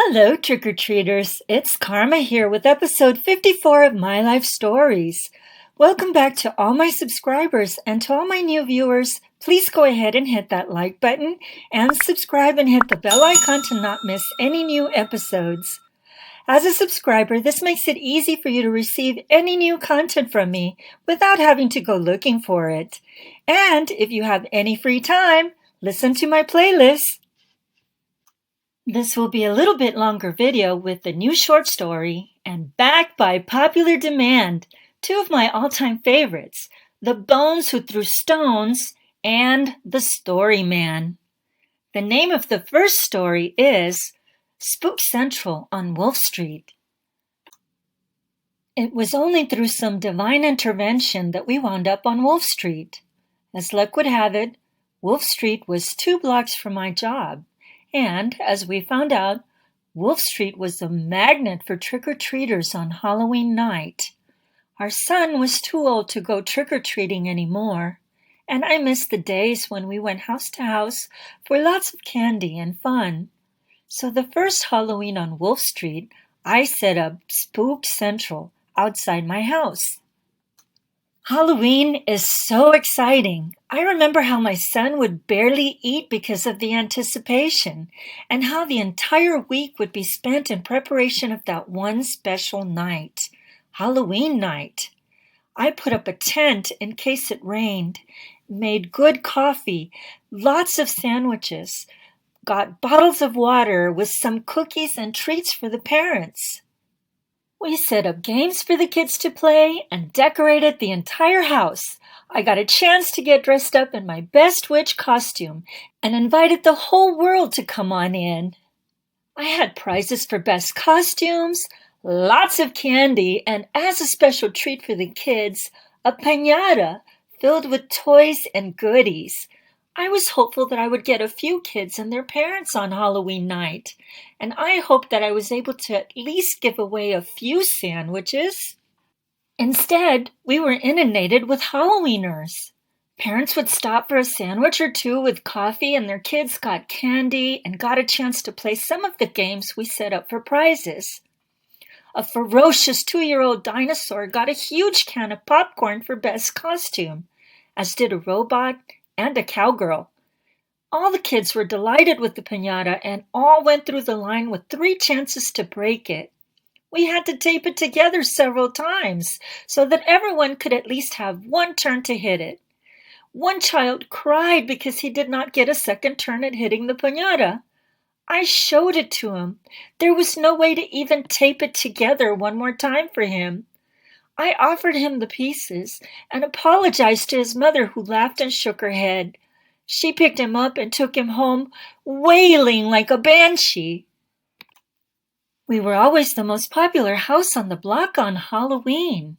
Hello, trick-or-treaters. It's Karma here with episode 54 of My Life Stories. Welcome back to all my subscribers, and to all my new viewers, please go ahead and hit that like button and subscribe and hit the bell icon to not miss any new episodes. As a subscriber, this makes it easy for you to receive any new content from me without having to go looking for it. And if you have any free time, listen to my playlist. This will be a little bit longer video with the new short story and backed by popular demand, two of my all-time favorites, The Bones Who Threw Stones and The Story Man. The name of the first story is Spook Central on Wolf Street. It was only through some divine intervention that we wound up on Wolf Street. As luck would have it, Wolf Street was 2 blocks from my job. And, as we found out, Wolf Street was a magnet for trick-or-treaters on Halloween night. Our son was too old to go trick-or-treating anymore, and I missed the days when we went house to house for lots of candy and fun. So the first Halloween on Wolf Street, I set up Spook Central outside my house. Halloween is so exciting. I remember how my son would barely eat because of the anticipation, and how the entire week would be spent in preparation of that one special night, Halloween night. I put up a tent in case it rained, made good coffee, lots of sandwiches, got bottles of water with some cookies and treats for the parents. We set up games for the kids to play and decorated the entire house. I got a chance to get dressed up in my best witch costume and invited the whole world to come on in. I had prizes for best costumes, lots of candy, and as a special treat for the kids, a piñata filled with toys and goodies. I was hopeful that I would get a few kids and their parents on Halloween night, and I hoped that I was able to at least give away a few sandwiches. Instead, we were inundated with Halloweeners. Parents would stop for a sandwich or two with coffee, and their kids got candy and got a chance to play some of the games we set up for prizes. A ferocious 2-year-old dinosaur got a huge can of popcorn for best costume, as did a robot and a cowgirl. All the kids were delighted with the piñata and all went through the line with 3 chances to break it. We had to tape it together several times so that everyone could at least have one turn to hit it. One child cried because he did not get a second turn at hitting the piñata. I showed it to him. There was no way to even tape it together one more time for him. I offered him the pieces and apologized to his mother, who laughed and shook her head. She picked him up and took him home, wailing like a banshee. We were always the most popular house on the block on Halloween.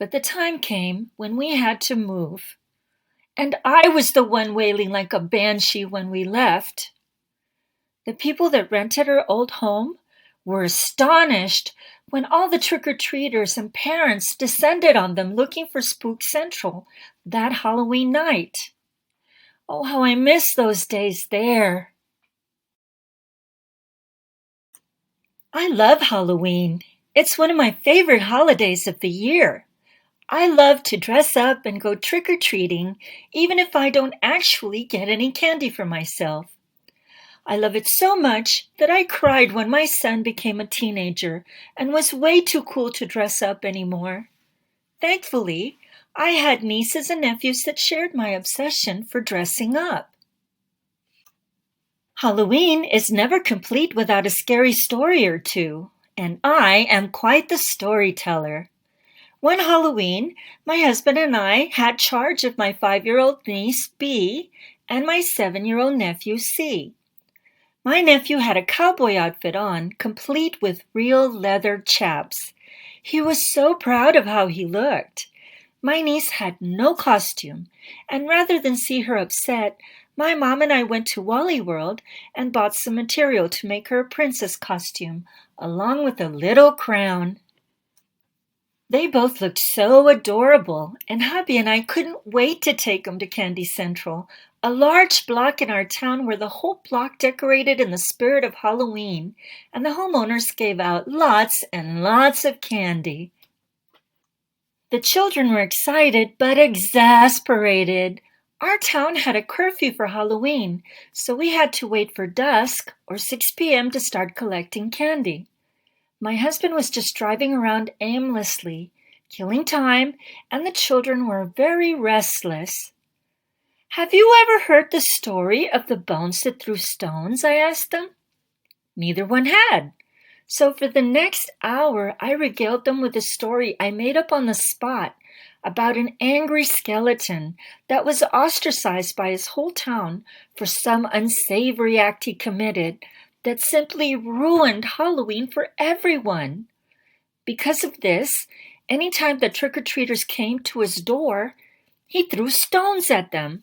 But the time came when we had to move. And I was the one wailing like a banshee when we left. The people that rented our old home were astonished when all the trick-or-treaters and parents descended on them looking for Spook Central that Halloween night. Oh, how I miss those days there. I love Halloween. It's one of my favorite holidays of the year. I love to dress up and go trick-or-treating, even if I don't actually get any candy for myself. I love it so much that I cried when my son became a teenager and was way too cool to dress up anymore. Thankfully, I had nieces and nephews that shared my obsession for dressing up. Halloween is never complete without a scary story or two, and I am quite the storyteller. One Halloween, my husband and I had charge of my 5-year-old niece, B, and my 7-year-old nephew, C. My nephew had a cowboy outfit on, complete with real leather chaps. He was so proud of how he looked. My niece had no costume, and rather than see her upset, my mom and I went to Wally World and bought some material to make her a princess costume, along with a little crown. They both looked so adorable, and hubby and I couldn't wait to take them to Candy Central, a large block in our town where the whole block decorated in the spirit of Halloween, and the homeowners gave out lots and lots of candy. The children were excited but exasperated. Our town had a curfew for Halloween, so we had to wait for dusk or 6 p.m. to start collecting candy. My husband was just driving around aimlessly, killing time, and the children were very restless. "Have you ever heard the story of the bones that threw stones?" I asked them. Neither one had. So for the next hour, I regaled them with a story I made up on the spot about an angry skeleton that was ostracized by his whole town for some unsavory act he committed that simply ruined Halloween for everyone. Because of this, anytime the trick-or-treaters came to his door, he threw stones at them.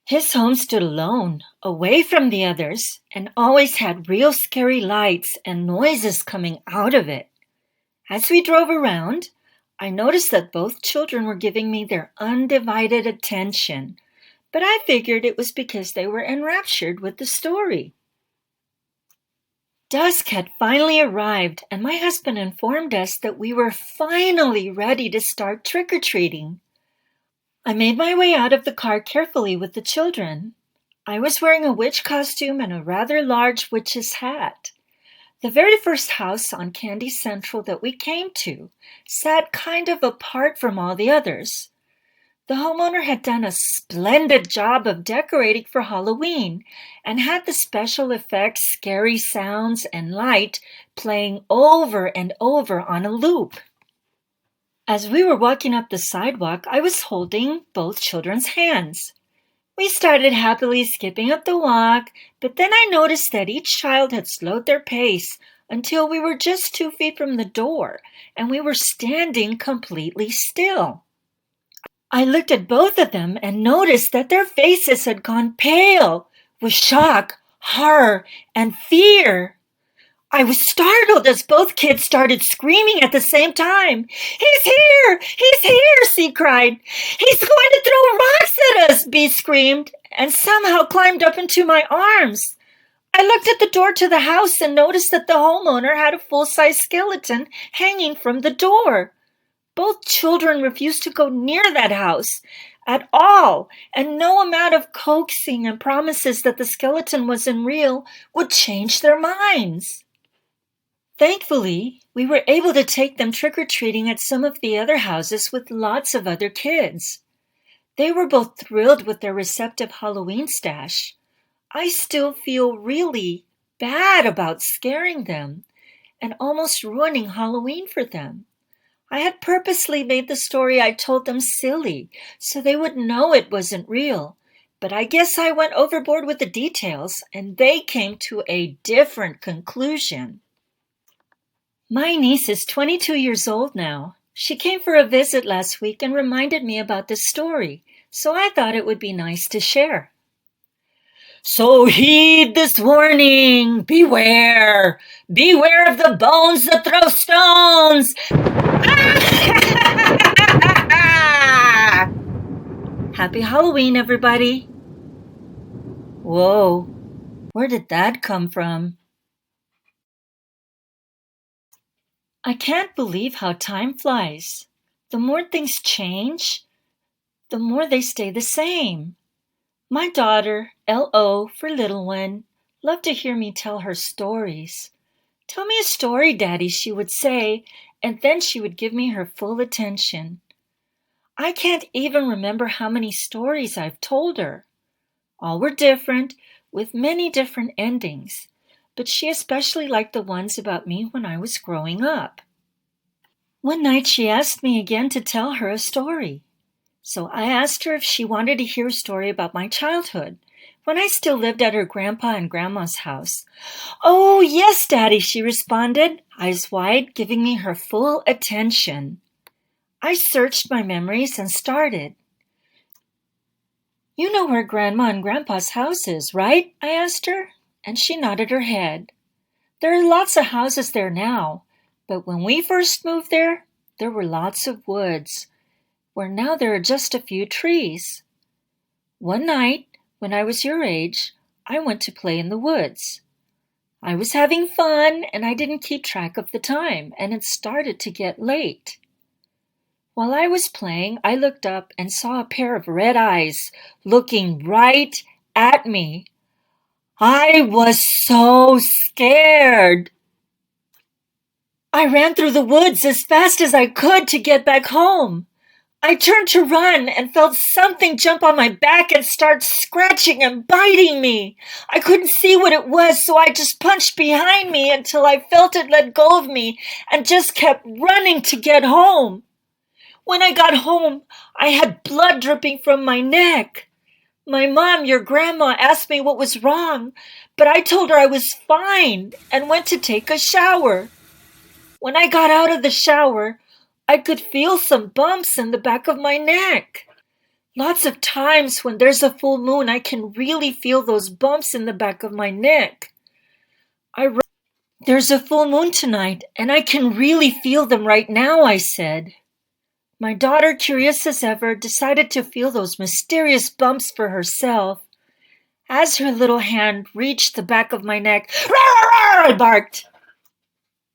His home stood alone, away from the others, and always had real scary lights and noises coming out of it. As we drove around, I noticed that both children were giving me their undivided attention, but I figured it was because they were enraptured with the story. Dusk had finally arrived, and my husband informed us that we were finally ready to start trick-or-treating. I made my way out of the car carefully with the children. I was wearing a witch costume and a rather large witch's hat. The very first house on Candy Central that we came to sat kind of apart from all the others. The homeowner had done a splendid job of decorating for Halloween and had the special effects, scary sounds, and light playing over and over on a loop. As we were walking up the sidewalk, I was holding both children's hands. We started happily skipping up the walk, but then I noticed that each child had slowed their pace until we were just 2 feet from the door, and we were standing completely still. I looked at both of them and noticed that their faces had gone pale with shock, horror, and fear. I was startled as both kids started screaming at the same time. "He's here! He's here!" C cried. "He's going to throw rocks at us!" B screamed, and somehow climbed up into my arms. I looked at the door to the house and noticed that the homeowner had a full-size skeleton hanging from the door. Both children refused to go near that house at all, and no amount of coaxing and promises that the skeleton wasn't real would change their minds. Thankfully, we were able to take them trick-or-treating at some of the other houses with lots of other kids. They were both thrilled with their receptive Halloween stash. I still feel really bad about scaring them and almost ruining Halloween for them. I had purposely made the story I told them silly so they would know it wasn't real, but I guess I went overboard with the details and they came to a different conclusion. My niece is 22 years old now. She came for a visit last week and reminded me about this story, so I thought it would be nice to share. "So heed this warning! Beware! Beware of the bones that throw stones!" Happy Halloween, everybody! Whoa, where did that come from? I can't believe how time flies. The more things change, the more they stay the same. My daughter, L.O. for little one, loved to hear me tell her stories. "Tell me a story, Daddy," she would say, and then she would give me her full attention. I can't even remember how many stories I've told her. All were different, with many different endings, but she especially liked the ones about me when I was growing up. One night she asked me again to tell her a story. So I asked her if she wanted to hear a story about my childhood, when I still lived at her grandpa and grandma's house. "Oh, yes, Daddy," she responded, eyes wide, giving me her full attention. I searched my memories and started. "You know where Grandma and Grandpa's house is, right?" I asked her, and she nodded her head. "There are lots of houses there now, but when we first moved there were lots of woods, where now there are just a few trees." One night, when I was your age, I went to play in the woods. I was having fun and I didn't keep track of the time, and it started to get late. While I was playing, I looked up and saw a pair of red eyes looking right at me. I was so scared. I ran through the woods as fast as I could to get back home. I turned to run and felt something jump on my back and start scratching and biting me. I couldn't see what it was, so I just punched behind me until I felt it let go of me and just kept running to get home. When I got home, I had blood dripping from my neck. My mom, your grandma, asked me what was wrong, but I told her I was fine and went to take a shower. When I got out of the shower, I could feel some bumps in the back of my neck. Lots of times when there's a full moon, I can really feel those bumps in the back of my neck. There's a full moon tonight, and I can really feel them right now, I said. My daughter, curious as ever, decided to feel those mysterious bumps for herself. As her little hand reached the back of my neck, "Rawr, rawr," I barked.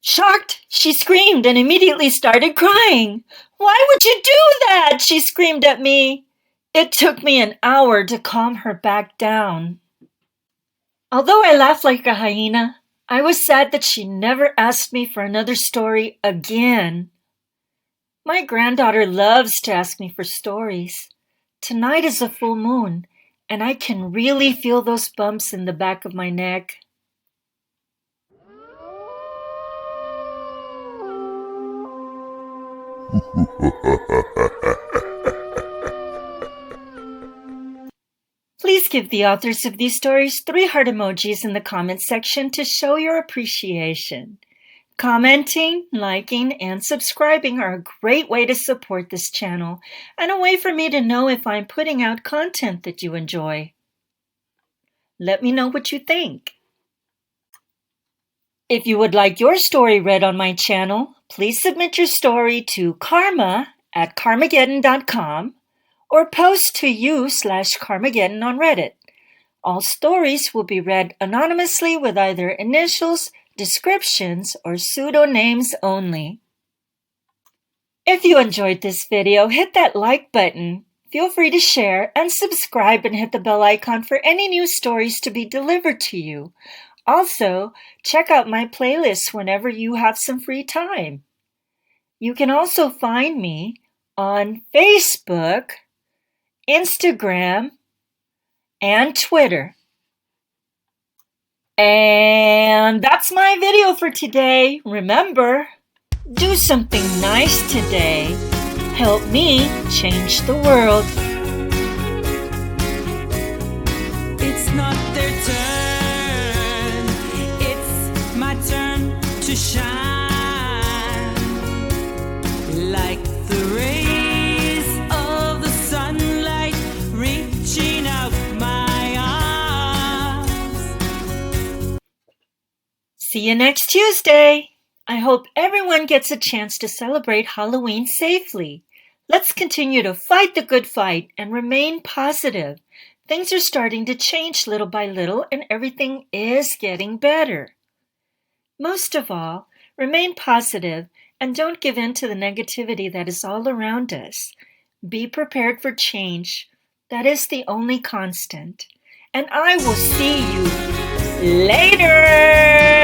Shocked, she screamed and immediately started crying. "Why would you do that?" she screamed at me. It took me an hour to calm her back down. Although I laughed like a hyena, I was sad that she never asked me for another story again. My granddaughter loves to ask me for stories. Tonight is a full moon, and I can really feel those bumps in the back of my neck. Please give the authors of these stories 3 heart emojis in the comments section to show your appreciation. Commenting, liking, and subscribing are a great way to support this channel and a way for me to know if I'm putting out content that you enjoy. Let me know what you think. If you would like your story read on my channel, please submit your story to karma@karmageddon.com or post to you/Karmageddon on Reddit. All stories will be read anonymously with either initials, descriptions, or pseudonames only. If you enjoyed this video, hit that like button. Feel free to share and subscribe and hit the bell icon for any new stories to be delivered to you. Also, check out my playlist whenever you have some free time. You can also find me on Facebook, Instagram, and Twitter. And that's my video for today. Remember, do something nice today. Help me change the world. It's not their turn, it's my turn to shine. Like the rays of the sunlight reaching out my arms. See you next Tuesday. I hope everyone gets a chance to celebrate Halloween safely. Let's continue to fight the good fight and remain positive. Things are starting to change little by little and everything is getting better. Most of all, remain positive and don't give in to the negativity that is all around us. Be prepared for change. That is the only constant. And I will see you later.